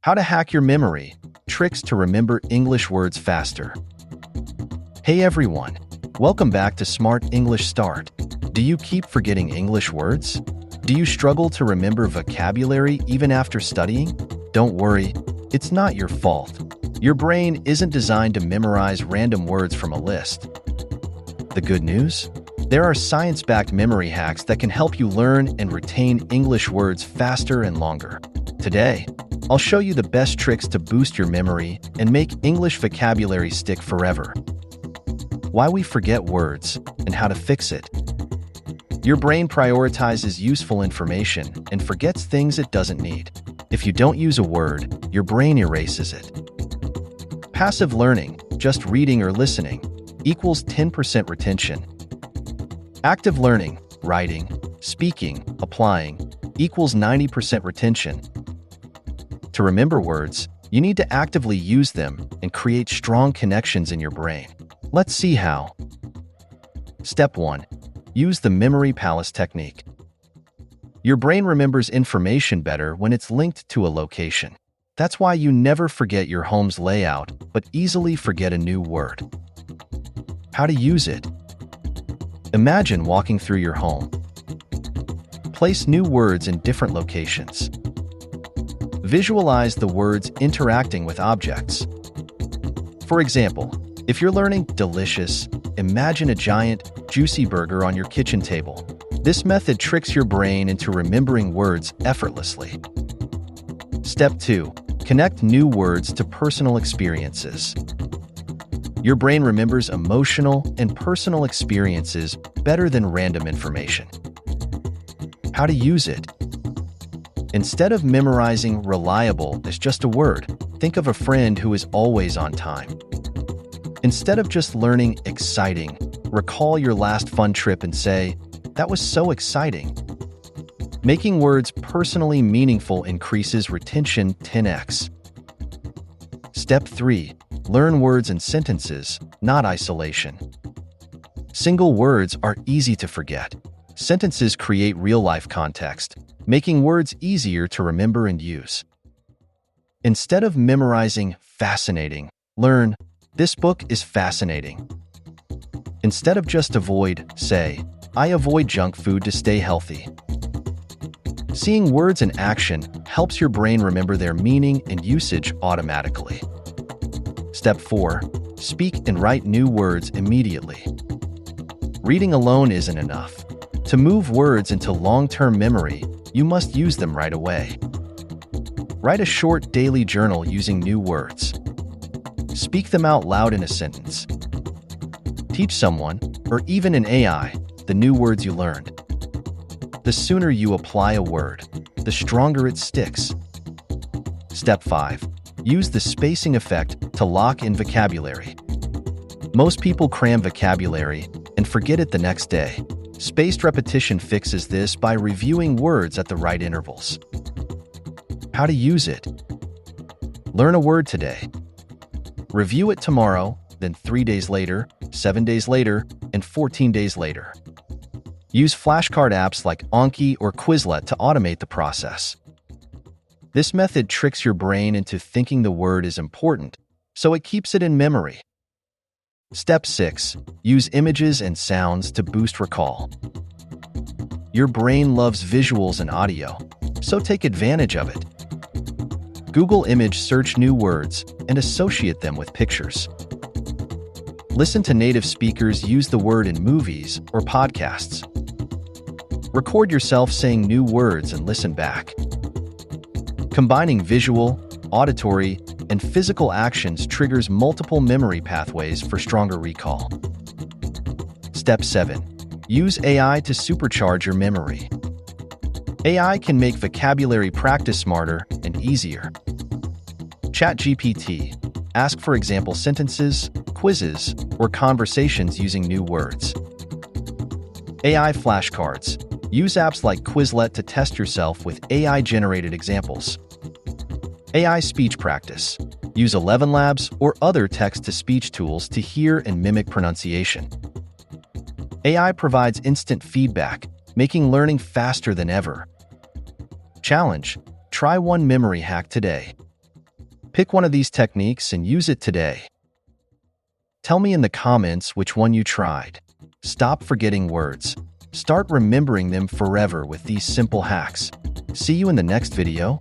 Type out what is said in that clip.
How to hack your memory. Tricks to remember English words faster. Hey everyone, welcome back to Smart English Start. Do you keep forgetting English words? Do you struggle to remember vocabulary even after studying? Don't worry, it's not your fault. Your brain isn't designed to memorize random words from a list. The good news? There are science-backed memory hacks that can help you learn and retain English words faster and longer. Today, I'll show you the best tricks to boost your memory and make English vocabulary stick forever. Why we forget words and how to fix it. Your brain prioritizes useful information and forgets things it doesn't need. If you don't use a word, your brain erases it. Passive learning, just reading or listening, equals 10% retention. Active learning, writing, speaking, applying, equals 90% retention. To remember words, you need to actively use them and create strong connections in your brain. Let's see how. Step 1. Use the memory palace technique. Your brain remembers information better when it's linked to a location. That's why you never forget your home's layout, but easily forget a new word. How to use it. Imagine walking through your home. Place new words in different locations. Visualize the words interacting with objects. For example, if you're learning delicious, imagine a giant, juicy burger on your kitchen table. This method tricks your brain into remembering words effortlessly. Step 2. Connect new words to personal experiences. Your brain remembers emotional and personal experiences better than random information. How to use it. Instead of memorizing reliable as just a word, think of a friend who is always on time. Instead of just learning exciting, recall your last fun trip and say, "That was so exciting." Making words personally meaningful increases retention 10x. Step 3. Learn words and sentences, not isolation. Single words are easy to forget. Sentences create real-life context, making words easier to remember and use. Instead of memorizing fascinating, learn, "This book is fascinating." Instead of just avoid, say, "I avoid junk food to stay healthy." Seeing words in action helps your brain remember their meaning and usage automatically. Step 4. Speak and write new words immediately. Reading alone isn't enough. To move words into long-term memory, you must use them right away. Write a short daily journal using new words. Speak them out loud in a sentence. Teach someone, or even an AI, the new words you learned. The sooner you apply a word, the stronger it sticks. Step 5. Use the spacing effect to lock in vocabulary. Most people cram vocabulary and forget it the next day. Spaced repetition fixes this by reviewing words at the right intervals. How to use it. Learn a word today. Review it tomorrow, then 3 days later, 7 days later, and 14 days later. Use flashcard apps like Anki or Quizlet to automate the process. This method tricks your brain into thinking the word is important, so it keeps it in memory. Step 6. Use images and sounds to boost recall. Your brain loves visuals and audio, so take advantage of it. Google image search new words and associate them with pictures. Listen to native speakers use the word in movies or podcasts. Record yourself saying new words and listen back. Combining visual, auditory, and physical actions triggers multiple memory pathways for stronger recall. Step 7. Use AI to supercharge your memory. AI can make vocabulary practice smarter and easier. ChatGPT. Ask for example sentences, quizzes, or conversations using new words. AI flashcards. Use apps like Quizlet to test yourself with AI-generated examples. AI speech practice. Use 11 Labs or other text-to-speech tools to hear and mimic pronunciation. AI provides instant feedback, making learning faster than ever. Challenge: try one memory hack today. Pick one of these techniques and use it today. Tell me in the comments which one you tried. Stop forgetting words. Start remembering them forever with these simple hacks. See you in the next video.